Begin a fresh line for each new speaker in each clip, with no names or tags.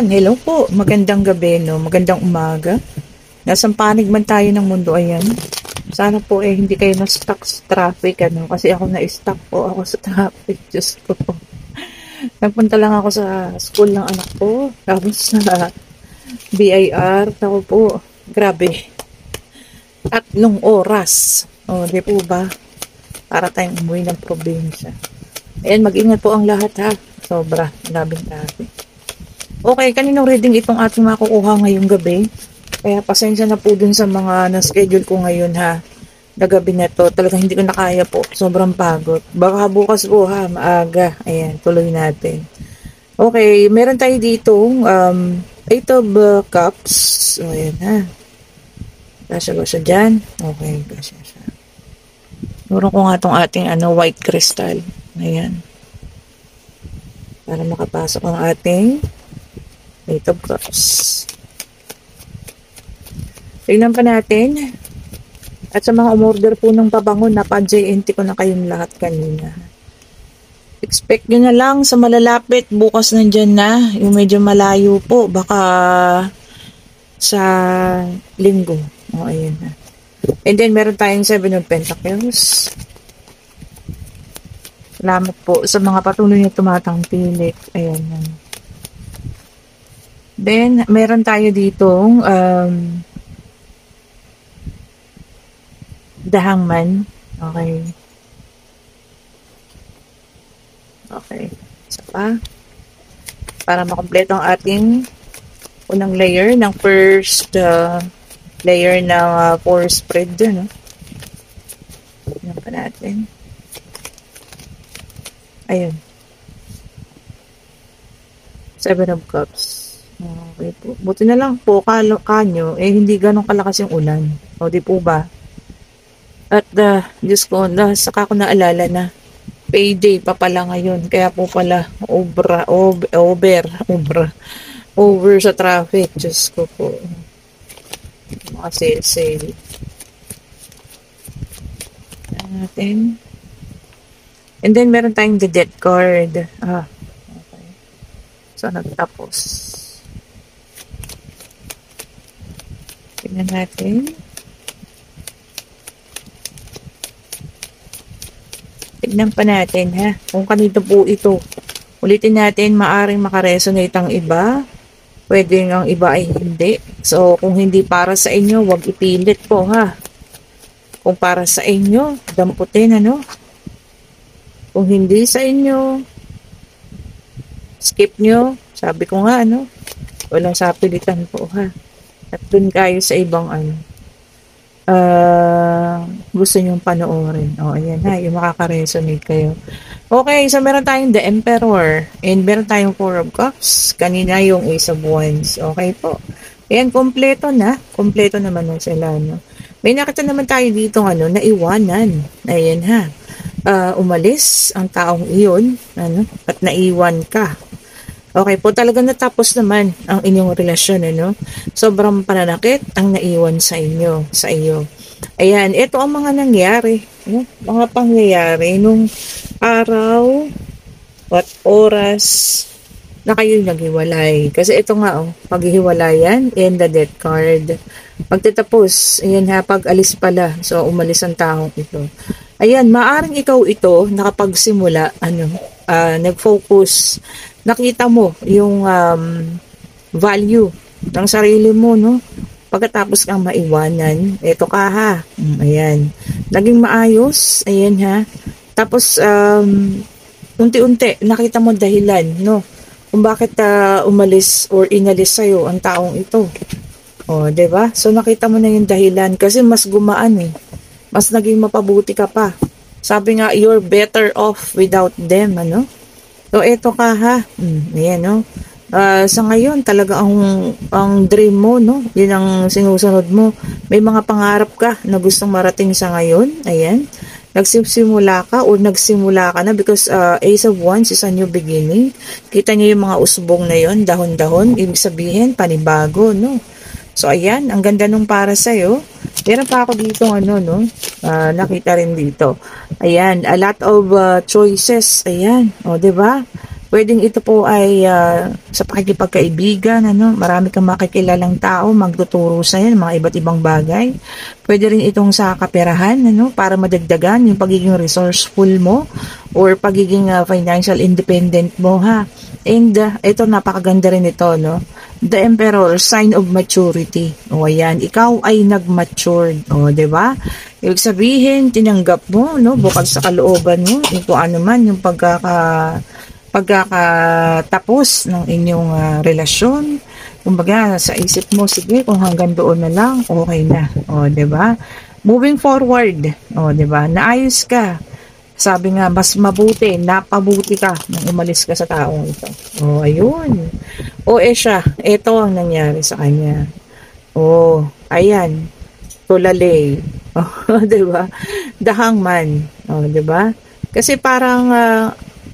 Ayan, hello po. Magandang gabi, no? Magandang umaga. Nasang panig man tayo ng mundo, ayan. Sana po hindi kayo na-stuck sa traffic, ano? Kasi ako na-stuck po ako sa traffic. Diyos ko po. Nagpunta lang ako sa school ng anak ko. Tapos sa BIR. Ako po, grabe. 3 oras. O, di po ba? Para tayong umuwi ng probinsya. Ayan, mag-ingat po ang lahat, ha? Sobra. Labing traffic. Okay, kaninong reading itong ating makukuha ngayong gabi? Kaya pasensya na po dun sa mga na-schedule ko ngayon, ha, na gabi na to. Talagang hindi ko na kaya po. Sobrang pagod. Baka bukas po, ha, maaga. Ayan, tuloy natin. Okay, meron tayo ditong 8 of Cups. So, ayan, ha. Kasya ba siya dyan? Okay, kasya siya. Nurong ko nga itong ating white crystal. Ayan. Para makapasok ang ating 8 of Cups. Tignan pa natin. At sa mga umorder po ng pabango, napa-JNT ko na kayong lahat kanina. Expect nyo na lang sa malalapit. Bukas nandyan na. Yung medyo malayo po. Baka sa linggo. O, ayan na. And then, meron tayong 7 of Pentacles. Salamat po sa mga patuloy na tumatangkilik. Ayan na. Then, meron tayo ditong The Hangman. Okay. Okay. Isa pa. Para makompleto ang ating unang layer ng first layer ng 4 spread. No? Tignan pa natin. Ayun. 7 of Cups. Okay po. Buti na lang po, kanyo, hindi ganun kalakas yung ulan. O, di po ba? At, Diyos ko, saka ko naalala na payday pa pala ngayon. Kaya po pala, over sa traffic. Diyos ko po. Mga sale. Natin. And then, meron tayong the death card. Okay. So, nagtapos. Tingnan natin. Tignan pa natin, ha? Kung kanito po ito. Ulitin natin, maaring makaresonate ang iba. Pwede ang iba ay hindi. So, kung hindi para sa inyo, wag ipilit po, ha? Kung para sa inyo, damputin, ano? Kung hindi sa inyo, skip nyo. Sabi ko nga, ano? Walang sapilitan po, ha? At dun kayo sa ibang gusto nyong panoorin. O, ayan ha, yung makaka-resonate kayo. Okay, so meron tayong The Emperor and meron tayong 4 of Cups. Kanina yung Ace of Wands. Okay po. Ayan, kompleto na. Kompleto naman nun sila, no? May nakita naman tayo dito, naiwanan. Ayan ha. Umalis ang taong iyon, at naiwan ka. Okay po, talagang natapos naman ang inyong relasyon, Sobrang pananakit ang naiwan sa iyo. Ayan, ito ang mga nangyari, mga pangyayari nung araw at oras na kayo naghiwalay. Kasi ito nga, paghihiwalayan and the death card. Pagtatapos, ayan ha, pag-alis pala. So, umalis ang taong ito. Ayan, maaring ikaw ito nakapagsimula, nag-focus, nakita mo yung value ng sarili mo, no? Pagkatapos kang maiwanan, eto ka ha. Ayan. Naging maayos, ayan ha. Tapos, unti-unti, nakita mo dahilan, no? Kung bakit umalis or inalis sa'yo ang taong ito. O, diba? So, nakita mo na yung dahilan kasi mas gumaan Mas naging mapabuti ka pa. Sabi nga, you're better off without them, So, eto ka ha. Ayan, no? Sa ngayon, talaga ang dream mo, no? Yun ang sinusunod mo. May mga pangarap ka na gustong marating sa ngayon. Ayan. Nagsimula ka o nagsimula ka na because Ace of Wands is a new beginning. Kita niyo yung mga usbong na yon, dahon-dahon. Ibig sabihin, panibago, no? So, ayan. Ang ganda nung para sa'yo. Meron pa ako dito, nakita rin dito. Ayan, a lot of choices. Ayan, o, diba? Pwedeng ito po ay sa pakikipagkaibigan, ano, marami kang makikilalang tao, magtuturo sa ng mga iba't ibang bagay. Pwede rin itong sa kaperahan, ano, para madagdagan yung pagiging resourceful mo or pagiging financial independent mo, ha. And ito, napakaganda rin ito, no. The Emperor, sign of maturity. O ayan, ikaw ay nag-matured. O, 'di ba? Ibig sabihin, tinanggap mo, no, bukod sa kalooban mo, yung kung ano man yung pagkakatapos ng inyong relasyon. Kumbaga, sa isip mo, sige, kung hanggang doon na lang, okay na. O, 'di ba? Moving forward, o, 'di ba? Naayos ka. Sabi nga, mas mabuti, napabuti ka nang umalis ka sa taong ito. O, ayun. O, siya, ito ang nangyari sa kanya. O, ayan, tulalay. O, diba? The Hangman. O, diba? Kasi parang,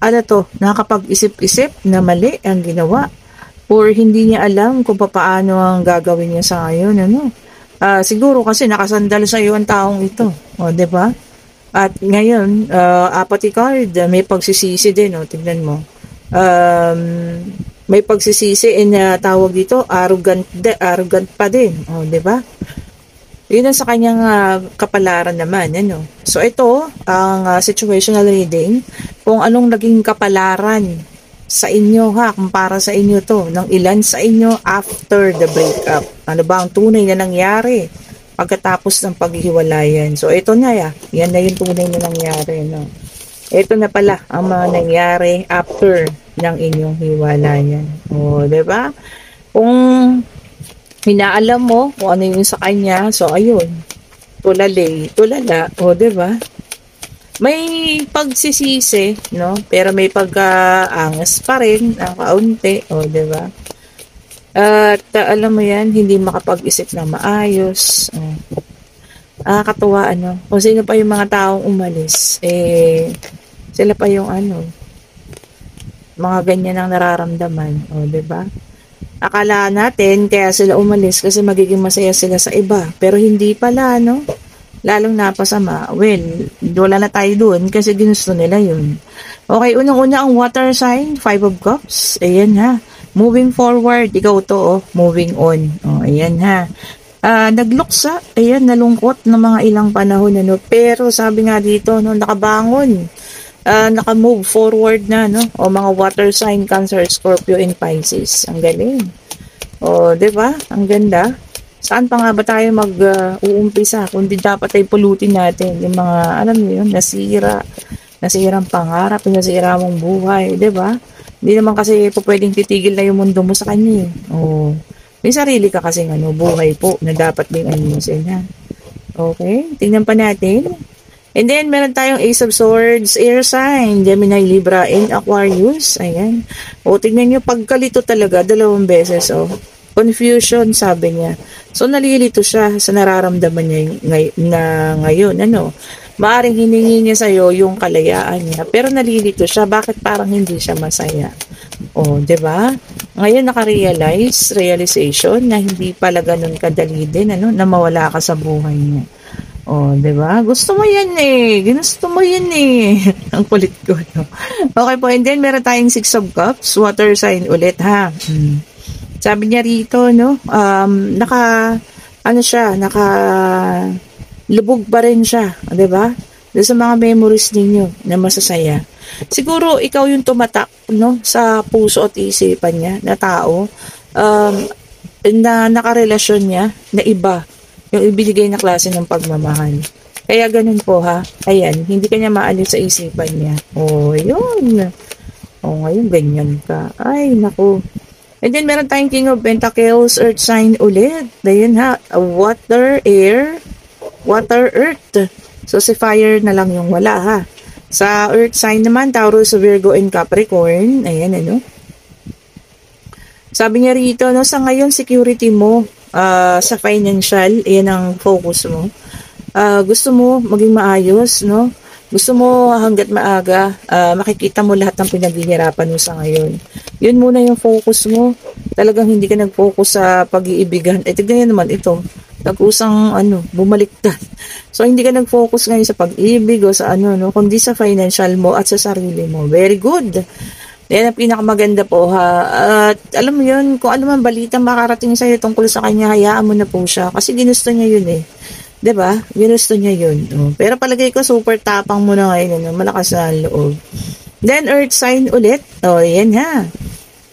ano to, nakakapag-isip-isip na mali ang ginawa. Or hindi niya alam kung paano ang gagawin niya sa ngayon, ano. Siguro kasi nakasandal sa iyo ang taong ito. O, diba? At ngayon, apathy card, may pagsisisi din, o, tignan mo. May pagsisisi tawag dito, arrogant pa din, o, 'di ba? Yun ang sa kanyang kapalaran naman, ano. So ito ang situational reading kung anong naging kapalaran sa inyo, ha, kumpara sa inyo to, ng ilan sa inyo after the breakup. Ano ba ang tunay na nangyari pagkatapos ng paghihiwalayan? So ito na, yan na yung tunay na nangyari, no. Ito na pala ang mga nangyari after ng inyong hiwalayan. O, 'di ba? Kung hinaalam mo kung ano yung sa kanya, so ayun, tulala, o, 'di ba? May pagsisisi, no? Pero may pag-aangas pa rin ng kaunti, o, 'di ba? At alam mo 'yan, hindi makapag-isip na maayos. Katuwa, ano? Kung sino pa yung mga taong umalis, sila pa yung ano, mga ganyan ang nararamdaman, o, 'di ba? Akala natin kaya sila umalis kasi magiging masaya sila sa iba, pero hindi pala, no? Lalong napasama. Well, wala na tayo doon kasi ginusto nila yun. Okay, unang-una ang water sign, 5 of Cups. Ayan, ha. Moving forward, ikaw to, oh, moving on. Oh, ayan, ha. Nagluksa, ayan, nalungkot ng mga ilang panahon, ano, pero sabi nga dito, no, nakabangon, naka-move forward na, no, o mga water sign, Cancer, Scorpio, and Pisces. Ang galing. O, 'di ba? Ang ganda. Saan pa nga ba tayo mag-uumpisa? Kundi dapat ay pulutin natin yung mga, alam niyo yun, nasirang pangarap, nasira mong buhay, 'di ba? Hindi naman kasi po pwedeng titigil na yung mundo mo sa kanya. O, may sarili ka kasi buhay po na dapat din ayusin, ha. Okay, tingnan pa natin. And then, meron tayong Ace of Swords, air sign, Gemini, Libra, and Aquarius. Ayan. O, tignan nyo, pagkalito talaga, 2 beses. O, confusion, sabi niya. So, nalilito siya sa nararamdaman niya ngayon. Ano? Maaring hiningi niya sa'yo yung kalayaan niya. Pero nalilito siya. Bakit parang hindi siya masaya? O, 'di ba? Ngayon realization na hindi pala ganun kadali din, ano, na mawala ka sa buhay niya. O, 'di ba? Gusto mo 'yan eh. Ginusto mo 'yan eh. Ang kulit ko, no? Okay po, and then meron tayong 6 of Cups, water sign ulit, ha. Sabi niya rito, no, naka lubog pa rin siya, 'di ba? Sa mga memories ninyo na masasaya. Siguro ikaw yung tumatak, no, sa puso at isipan niya na tao, na nakarelasyon niya na iba yung ibinigay na klase ng pagmamahal. Kaya ganun po, ha. Ayan, hindi kanya maalis sa isipan niya. Oh, yun. Oh, ngayon ganyan ka. Ay, naku. And then meron tayong King of Pentacles, earth sign ulit. Ayun, ha. Water, air, water, earth. So si fire na lang yung wala, ha. Sa earth sign naman, Taurus, Virgo, and Capricorn. Ayan, ano. Sabi niya rito, no, sa ngayon, security mo, sa financial, ayan ang focus mo. Gusto mo maging maayos, no? Gusto mo hanggat maaga, makikita mo lahat ng pinaghihirapan mo sa ngayon. Yun muna yung focus mo. Talagang hindi ka nag-focus sa pag-iibigan. Tignan niyo naman ito. Nag-usang, bumaliktad. So, hindi ka nag-focus ngayon sa pag-ibig o sa no? Kundi sa financial mo at sa sarili mo. Very good. Yan ang pinakamaganda po ha. At alam mo yun, kung ano man balita makarating sa'yo tungkol sa kanya, hayaan mo na po siya. Kasi ginusto niya yun eh. 'Di ba? Ginusto niya yun. Oh. Pero palagay ko super tapang mo na ngayon. Ano? Malakas na ang loob. Then earth sign ulit. Oh, yan ha.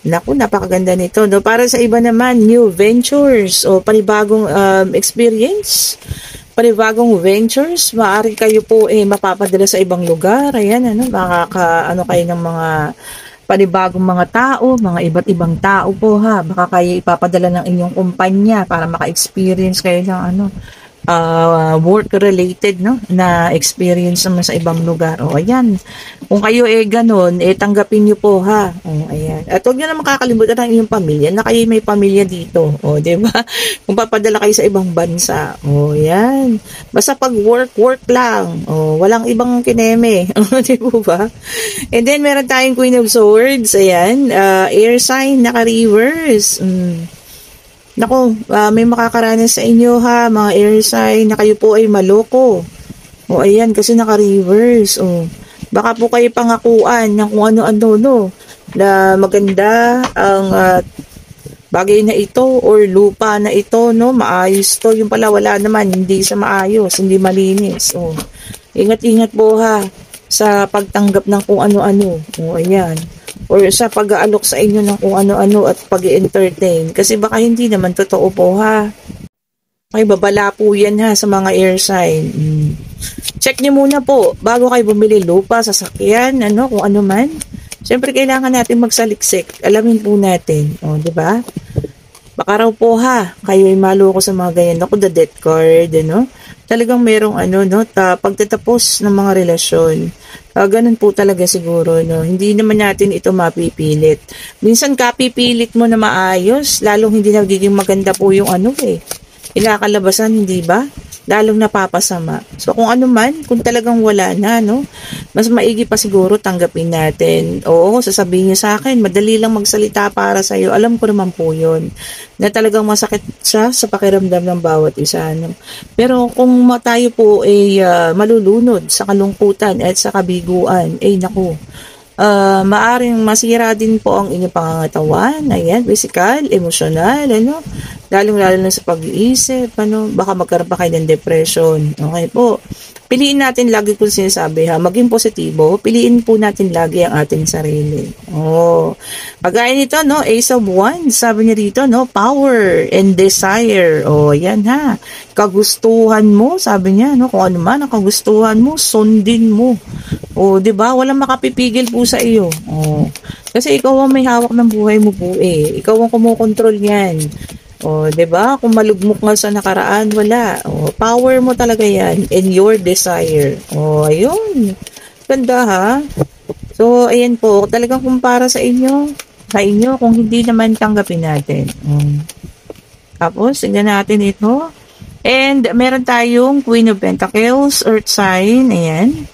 Naku, napakaganda nito. No? Para sa iba naman, new ventures o panibagong experience. Panibagong ventures. Maaari kayo po mapapadala sa ibang lugar. Ayan, ano, ano kayo ng mga panibagong mga tao, mga iba't ibang tao po ha. Baka kayo ipapadala ng inyong kumpanya para maka-experience kayo ng ano, work-related no, na experience naman sa ibang lugar. O ayan, kung kayo ganun, tanggapin nyo po ha. O ayan. At huwag nyo na makakalimutan ang inyong pamilya na kayo may pamilya dito. O diba? Kung papadala kayo sa ibang bansa. O ayan. Basta pag work lang. O walang ibang kineme. O diba? And then meron tayong Queen of Swords. Ayan. Air sign, naka-reverse. Nako, may makakaranas sa inyo ha, mga air sign, na kayo po ay maloko. O ayan, kasi naka-reverse. O, baka po kayo pangakuan ng kung ano-ano, no, na maganda ang bagay na ito or lupa na ito, no, maayos to. Yung pala wala naman, hindi sa maayos, hindi malinis. O, ingat-ingat po ha sa pagtanggap ng kung ano-ano. O ayan. Or sa pag-aalok sa inyo ng kung ano-ano at pag-entertain. Kasi baka hindi naman totoo po ha. Ay, babala po yan ha sa mga air sign. Check nyo muna po bago kayo bumili lupa, sasakyan, ano, kung ano man. Siyempre kailangan natin magsaliksik. Alamin po natin. O, di ba? Baka raw po ha, kayo ay maloko sa mga ganyan. Ako, the death card, ano? Talagang merong ano, no, pagtatapos ng mga relasyon. Ganun po talaga siguro, no. Hindi naman natin ito mapipilit. Minsan kapipilit mo na maayos, lalong hindi nagiging maganda po yung ano ilakalabasan, hindi ba? Lalong napapasama. So kung ano man, kung talagang wala na, no, mas maigi pa siguro tanggapin natin. Oo, sasabihin niyo sa akin, madali lang magsalita para sa iyo. Alam ko naman po 'yon. Na talagang masakit siya sa pakiramdam ng bawat isa, no. Pero kung tayo po ay malulunod sa kalungkutan at sa kabiguan, naku, maaring masira din po ang inyong pangangatawan, ayan, physical, emosyonal, ano, lalong-lalo na sa pag-iisip, ano, baka magkaroon pa kayo ng depression, okay po. Piliin natin lagi kung sinasabi ha, maging positibo, piliin po natin lagi ang ating sarili. Oh, pagkaya nito, no, Ace of Wands, sabi niya dito, no, power and desire. Oh, yan ha, kagustuhan mo, sabi niya, no, kung ano man ang kagustuhan mo, sundin mo. Oh, 'di ba? Walang makapipigil po sa iyo. Oh. Kasi ikaw ang may hawak ng buhay mo po eh. Ikaw ang kumokontrol niyan. Oh, 'di ba? Kung malugmok nga sa nakaraan, wala. Oh, power mo talaga 'yan and your desire. Oh, ayun. Ganda ha. So, ayan po, talagang kumpara sa inyo kung hindi naman tanggapin natin. Tapos, tingnan natin ito. And meron tayong Queen of Pentacles, Earth sign, ayan.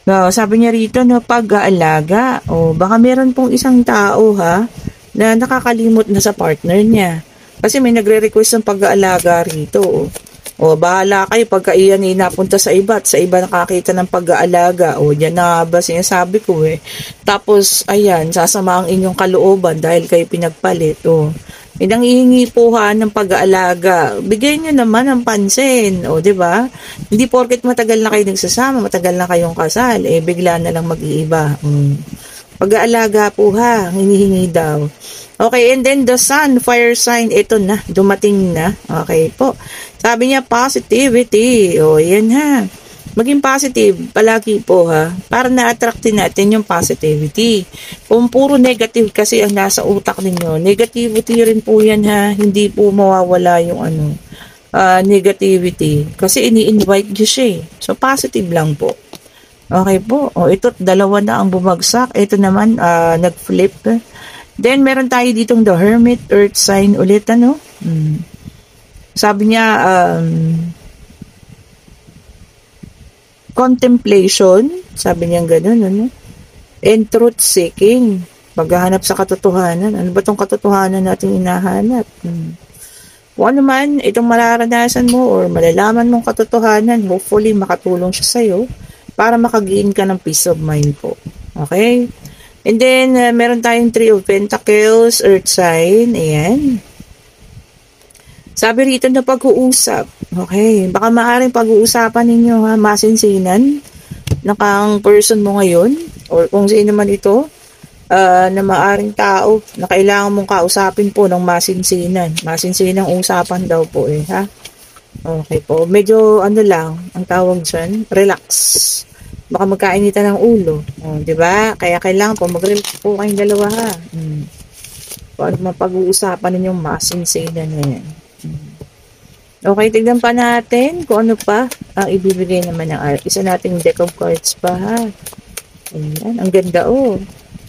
So, sabi niya rito, no, pag-aalaga. O, baka meron pong isang tao, ha, na nakakalimot na sa partner niya. Kasi may nagre-request ng pag-aalaga rito. O, bahala kayo pagka iyan ay napunta sa iba at sa iba nakakita ng pag-aalaga. O, yan na ba sinasabi ko eh. Tapos, ayan, sasama ang inyong kalooban dahil kayo pinagpalit. O, may nangihingi po ha ng pag-aalaga. Bigyan nyo naman ng pansin. O, di ba? Hindi porket matagal na kayo nagsasama, matagal na kayong kasal, bigla na lang mag-iiba. Pag-aalaga po ha, hinihingi daw. Okay, and then the sun, fire sign, ito na, dumating na. Okay po. Sabi niya, positivity. O, yan ha. Maging positive palagi po ha, para na-attract natin yung positivity. Kung puro negative kasi ang nasa utak ninyo, negativity rin po yan ha, hindi po mawawala yung negativity. Kasi ini-invite nyo siya. So positive lang po. Okay po. O ito, dalawa na ang bumagsak. Ito naman, nag-flip. Then meron tayo ditong the Hermit, Earth sign ulit, ano? Sabi niya, contemplation, sabi niya gano'n, ano? And truth seeking, paghahanap sa katotohanan. Ano ba tong katotohanan natin hinahanap? Kung ano man, itong mararanasan mo or malalaman mong katotohanan, hopefully makatulong siya sa'yo para makagiin ka ng peace of mind po. Okay? And then, meron tayong Three of Pentacles, Earth sign. Ayan. Sabi rito na pag-uusap. Okay. Baka maaaring pag-uusapan ninyo ha, masinsinan na kang person mo ngayon or kung sino man ito na maaaring tao na kailangan mong kausapin po ng masinsinan. Masinsinang usapan daw po ha. Okay po. Medyo ano lang ang tawag dyan, relax. Baka magkainitan ng ulo. Di ba? Kaya kailangan po mag-relax po kayong dalawa ha. Paano mapag-uusapan ninyong masinsinan ngayon. Okay, tignan pa natin kung ano pa ang ibibigay naman ng art. Isa nating deck of cards pa ha. Ayan, ang ganda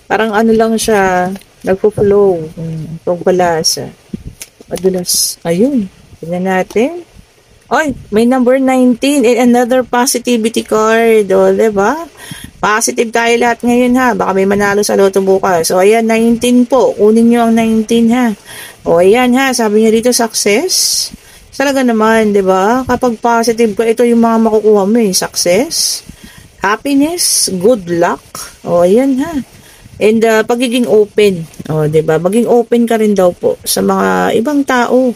Parang ano lang siya, nagpo-flow. Itong balasa. Madulas. Ayun. Tignan natin. Oy, may number 19 and another positivity card. Diba? Positive tayo lahat ngayon ha. Baka may manalo sa loto bukas. So, ayan, 19 po. Kunin nyo ang 19 ha. Ayan ha. Sabi niya dito, success. Talaga naman, diba? Kapag positive ka, ito yung mga makukuha mo success, happiness, good luck. Ayan ha. And pagiging open. Diba? Maging open ka rin daw po sa mga ibang tao.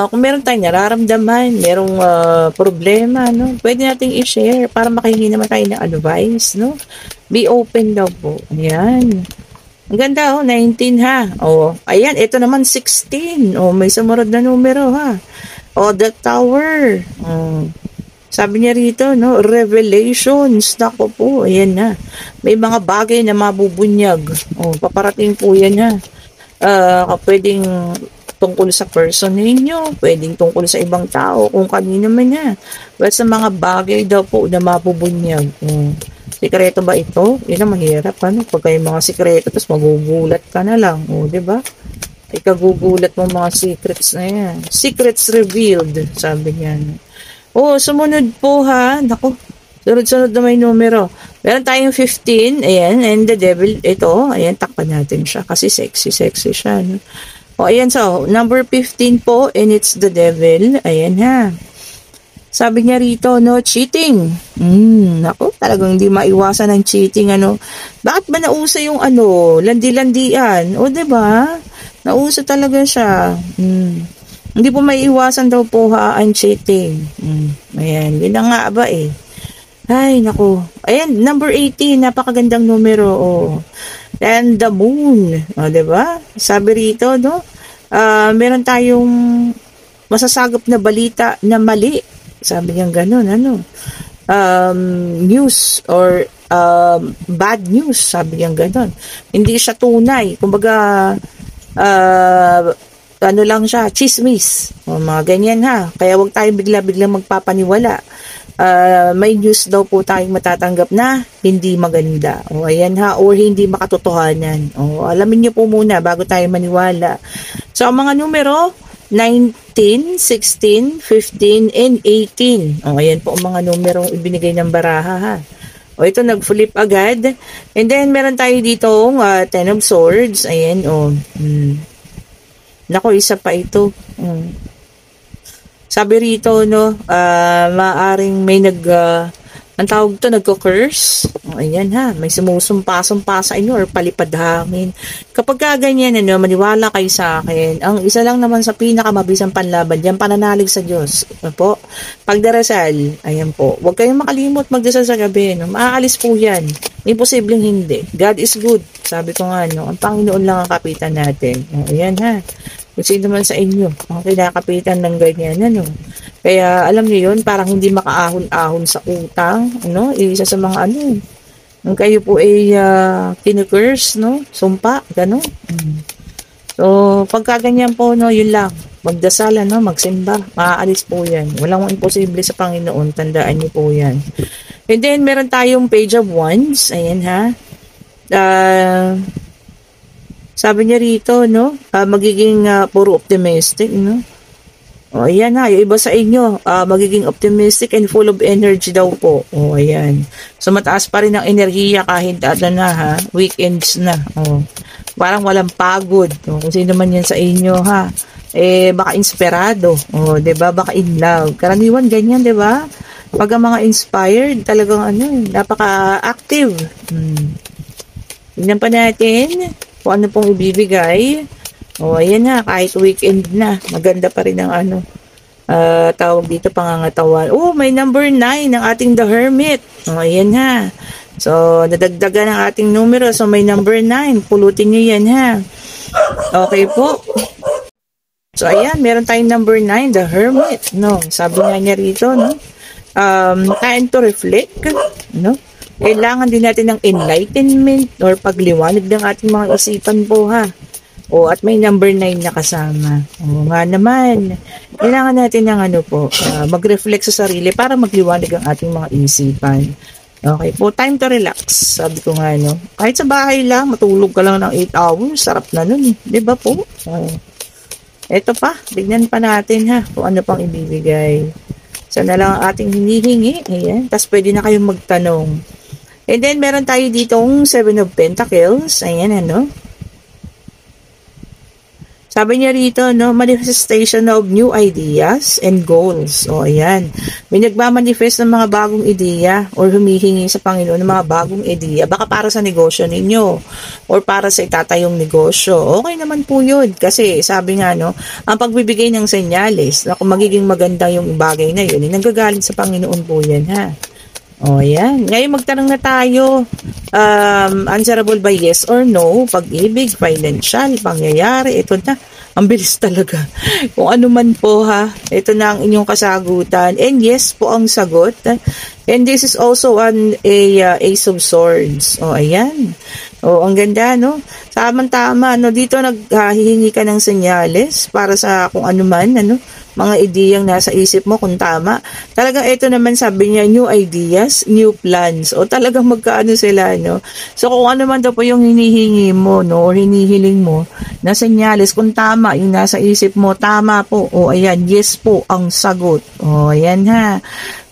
Kung meron tayong nararamdaman, merong problema, no? Pwede nating i-share para makahingi naman tayo ng advice, no? Be open daw po. Ayan. Ang ganda, 19 ha. Ayan, ito naman 16. May sumunod na numero ha. The Tower. Sabi niya rito, no? Revelations. Nako po, ayan na. May mga bagay na mabubunyag. Paparating po yan ha. Pwedeng tungkol sa person ninyo, pwedeng tungkol sa ibang tao, kung kanino man niya. But sa mga bagay daw po na mabubunyag. Sikreto ba ito? Yun ang mahirap, ano? Pag kayo mga sikreto, tapos magugulat ka na lang. Diba? Ikagugulat mo mga secrets na yan. Secrets revealed, sabi niya. Sumunod po ha. Naku, sunod-sunod na may numero. Meron tayong 15, ayan, and the devil, ito, ayan, takpan natin siya, kasi sexy siya, no? Ayan, so, number 15 po, and it's the devil. Ayan ha. Sabi niya rito, no, cheating. Ako, talagang hindi maiwasan ng cheating, ano. Bakit ba nauso yung, landi-landian? Diba? Nauso talaga siya. Hindi po maiwasan daw po ha, ang cheating. Ayan, yun na nga ba Ay, naku. Ayan, number 18, napakagandang numero, And the moon. Diba? Sabi rito, no? Meron tayong masasagap na balita na mali. Sabi niya ganun, news or bad news. Sabi niya ganun. Hindi siya tunay. Kumbaga, ano lang siya, chismis. Mga ganyan ha. Kaya wag tayo bigla-bigla magpapaniwala. May news daw po tayong matatanggap na hindi maganda. Ayan ha, or hindi makatotohanan. Alamin niyo po muna bago tayo maniwala. So, ang mga numero, 19, 16, 15, and 18. Ayan po ang mga numerong ibinigay ng baraha ha. Ito nag-flip agad. And then, meron tayo ditong 10 of swords. Ayan, Nako, isa pa ito. Sabi rito, no, maaring may ang tawag to, nagko-curse. Ayan ha, may sumusumpa-sumpa sa inyo or palipad hangin. Kapag ganyan, maniwala kayo sa akin. Ang isa lang naman sa pinakamabisang panlaban, yan, pananalig sa Diyos. Po, pagdarasal, ayan po. Huwag kayong makalimot magdasal sa gabi. Maaalis po yan. Imposibleng hindi. God is good. Sabi ko nga, ang Panginoon lang ang kapitan natin. Ayan ha. Kung sino man sa inyo, ang kinakapitan ng ganyan, Kaya, alam niyo yun, parang hindi makaahon-ahon sa utang, Isa sa mga, nung kayo po ay kinukurs, Sumpa, gano'n. So, pagka ganyan po, yun lang. Magdasal, magsimba. Maaalis po yan. Walang imposible sa Panginoon. Tandaan niyo po yan. And then, meron tayong page of wands. Ayan, ha. Sabi niya rito, magiging puro optimistic, ayan ha, yung iba sa inyo, magiging optimistic and full of energy daw po. Ayan. So, mataas pa rin ang enerhiya kahit na weekends na. Parang walang pagod. Kung sino man yan sa inyo ha, baka inspirado. Diba? Baka in love. Karaniwan ganyan, diba? Pag ang mga inspired, talagang napaka-active. Tingnan pa natin kung ano pong ibibigay. O, ayan na, kahit weekend na. Maganda pa rin ang ano. Tawag dito, pangangatawan. Oh, may number 9 ng ating The Hermit. O, ayan ha. So, nadagdagan ang ating numero. So, may number 9. Pulutin nyo yan ha. Okay po. So, ayan, meron tayong number 9, The Hermit. No, sabi nga niya rito, no? Time to reflect, no? Kailangan din natin ng enlightenment or pagliwanag ng ating mga isipan po, ha? O, at may number 9 na kasama. O, nga naman, kailangan natin ng ano po, mag-reflect sa sarili para magliwanag ang ating mga isipan. Okay po, time to relax. Sabi ko nga, no? Kahit sa bahay lang, matulog ka lang ng 8 hours, sarap na nun, eh. Diba po? Eto pa, tignan pa natin ha, kung ano pang ibibigay. So, na lang ang ating hinihingi. Ayan. Tapos, pwede na kayong magtanong. And then, meron tayo ditong 7 of Pentacles. Ayan, ano. Sabi niya rito, no, manifestation of new ideas and goals. O, ayan. May nagmamanifest ng mga bagong ideya or humihingi sa Panginoon ng mga bagong ideya. Baka para sa negosyo ninyo or para sa itatayong negosyo. Okay naman po yun. Kasi, sabi nga, no, ang pagbibigay ng senyales na kung magiging maganda yung bagay na yun, nanggagaling sa Panginoon po yan, ha. O, ayan. Ngayon, magtanong na tayo. Answerable by yes or no, pag-ibig, financial, pangyayari, ito na. Ang bilis talaga. Kung ano man po ha, ito na ang inyong kasagutan. And yes po ang sagot. And this is also an Ace of Swords. O, ayan. O, ang ganda, no? Tama-tama, no? Dito naghihingi ka ng senyales para sa kung ano man, ano? Mga ideyang nasa isip mo kung tama. Talagang ito naman sabi niya, new ideas, new plans. O talagang magkaano sila, no? So kung ano man daw po yung hinihingi mo, no? Or hinihiling mo, na senyales, kung tama, yung nasa isip mo, tama po. O ayan, yes po ang sagot. O ayan ha.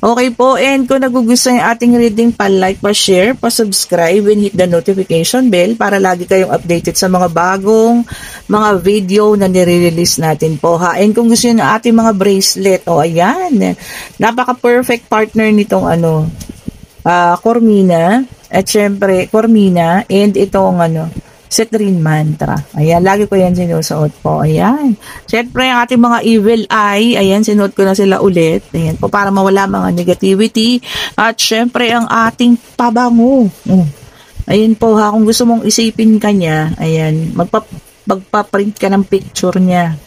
Okay po, and kung nagugustuhan yung ating reading, pa-like, pa-share, pa-subscribe, and hit the notification bell para lagi kayong updated sa mga bagong mga video na nire-release natin po ha. And kung gusto nyo ng ating mga bracelet, o ayan, napaka-perfect partner nitong ano, Cormina, at syempre, Cormina, and itong ano, Citrine Mantra. Ayan, lagi ko yan sinusuot po. Ayan. Siyempre, ang ating mga evil eye, ayan, sinuot ko na sila ulit. Ayan po, para mawala mga negativity. At siyempre, ang ating pabango. Ayan po ha, kung gusto mong isipin ka niya, ayan, magpa-print ka ng picture niya.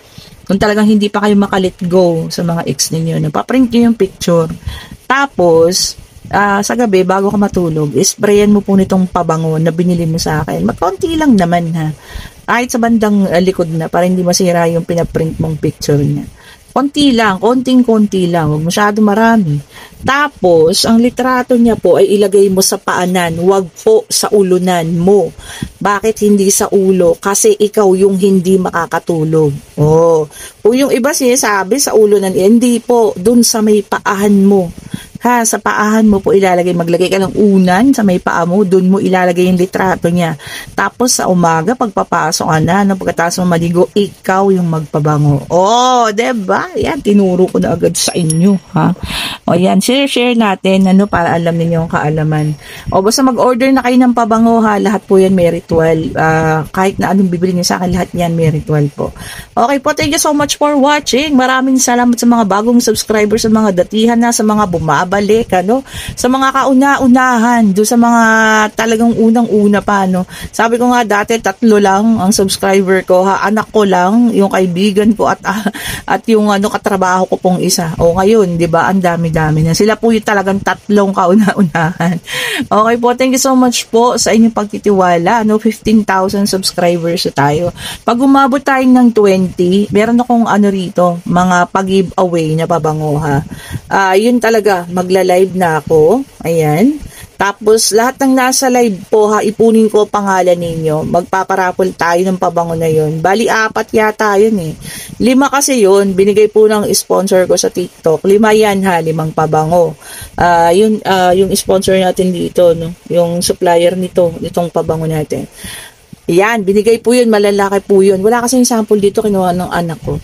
Kung talagang hindi pa kayo makalit go sa mga ex ninyo, paprint nyo yung picture. Tapos, sa gabi, bago ka matulog, sprayan mo po nitong pabango na binili mo sa akin. Magkaunti lang naman ha. Kahit sa bandang likod na, para hindi masira yung pinaprint mong picture niya. Konti lang, konting-konti lang, huwag masyado marami. Tapos, ang litrato niya po ay ilagay mo sa paanan, huwag po sa ulunan mo. Bakit hindi sa ulo? Kasi ikaw yung hindi makakatulog. Oh, kung yung iba sinasabi sa ulunan, hindi po, dun sa may paahan mo. Ha, sa paahan mo po ilalagay, maglagay ka ng unan sa may paa mo, doon mo ilalagay yung litrato niya. Tapos sa umaga, pagpapasok ka na, pagkatapos mo maligo, ikaw yung magpabango. Oh, diba? Yan, tinuro ko na agad sa inyo, ha? O yan, share natin, ano, para alam ninyo ang kaalaman. O basta mag-order na kayo ng pabango, ha? Lahat po yan may ritual. Kahit na anong bibili niyo sa akin, lahat yan may ritual po. Okay po, thank you so much for watching. Maraming salamat sa mga bagong subscribers, sa mga datihan na, sa mga bumabalik, ano, sa mga kauna-unahan, do sa mga talagang unang-una pa, no. Sabi ko nga dati 3 lang ang subscriber ko, ha, anak ko lang, yung kaibigan ko at yung ano katrabaho ko pong isa. O ngayon, 'di ba, ang dami-dami na. Sila po yung talagang 3 kauna-unahan. Okay po, thank you so much po sa inyong pagtitiwala, no. 15,000 subscribers na tayo. Pag umabot tayo ng 20, meron akong ano rito, mga pag-giveaway na pabango, ha. Yun talaga, magla-live na ako. Ayan. Tapos, lahat ng nasa live po, ha, ipunin ko pangalan ninyo. Magpaparapol tayo ng pabango na yun. Bali, 4 yata yun eh. 5 kasi yun. Binigay po ng sponsor ko sa TikTok. 5 yan ha, 5 pabango. Yung sponsor natin dito, no? Yung supplier nitong pabango natin. Yan, binigay po yun. Malalaki po yun. Wala kasi yung sample dito, kinuha ng anak ko.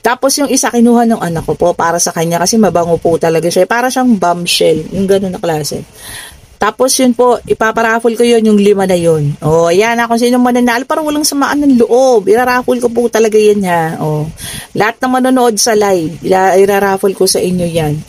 Tapos yung isa kinuha ng anak ko po para sa kanya kasi mabango po talaga siya. Para siyang bombshell, yung gano'n na klase. Tapos yun po, ipaparaffle ko yun, yung 5 na yun. O, ayan ha, kung sino mananalo, parang walang samaan ng loob. Iraraffle ko po talaga yan ha. O, lahat na manonood sa live, iraraffle ko sa inyo yan.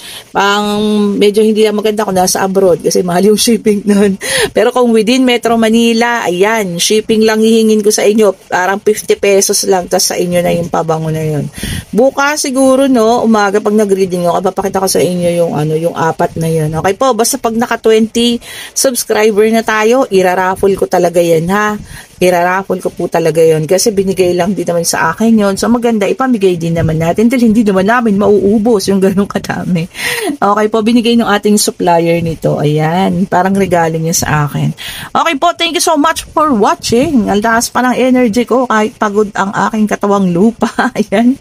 Medyo hindi na maganda kung nasa abroad kasi mahal yung shipping nun. Pero kung within Metro Manila, ayan, shipping lang hihingin ko sa inyo, parang 50 pesos lang, tas sa inyo na yung pabango na yun. Bukas siguro, no, umaga pag nag-reading ako, papakita ko sa inyo yung yung 4 na yun. Okay po, basta pag naka 20 subscriber na tayo, iraraffle ko talaga yan ha. Iraraffle ko po talaga yon kasi binigay lang din naman sa akin yon. So maganda, ipamigay din naman natin dahil hindi naman namin mauubos yung ganun kadami. Okay po, binigay ng ating supplier nito. Ayan, parang regalo niya sa akin. Okay po, thank you so much for watching. Aldaas pa ng energy ko kahit pagod ang aking katawang lupa. Ayan.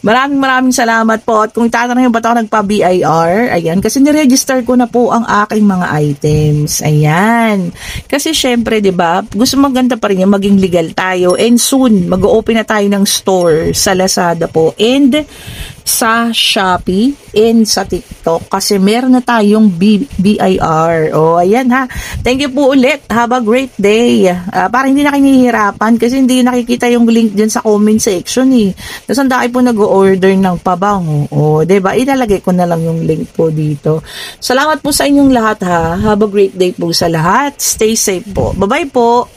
Maraming salamat po. At kung itatanong ba't ako nagpa-BIR, ayan, kasi niregister ko na po ang aking mga items. Ayan. Kasi syempre, 'di ba? Gusto maganda pa rin yung maging legal tayo. And soon, mag-open na tayo ng store sa Lazada po. And sa Shopee and sa TikTok kasi meron na tayong BIR. O, ayan ha. Thank you po ulit. Have a great day. Para hindi na kinihirapan kasi hindi nakikita yung link dyan sa comment section eh. Tapos ang dami po nag-order ng pabango. O, diba? Ilalagay ko na lang yung link po dito. Salamat po sa inyong lahat ha. Have a great day po sa lahat. Stay safe po. Bye-bye po.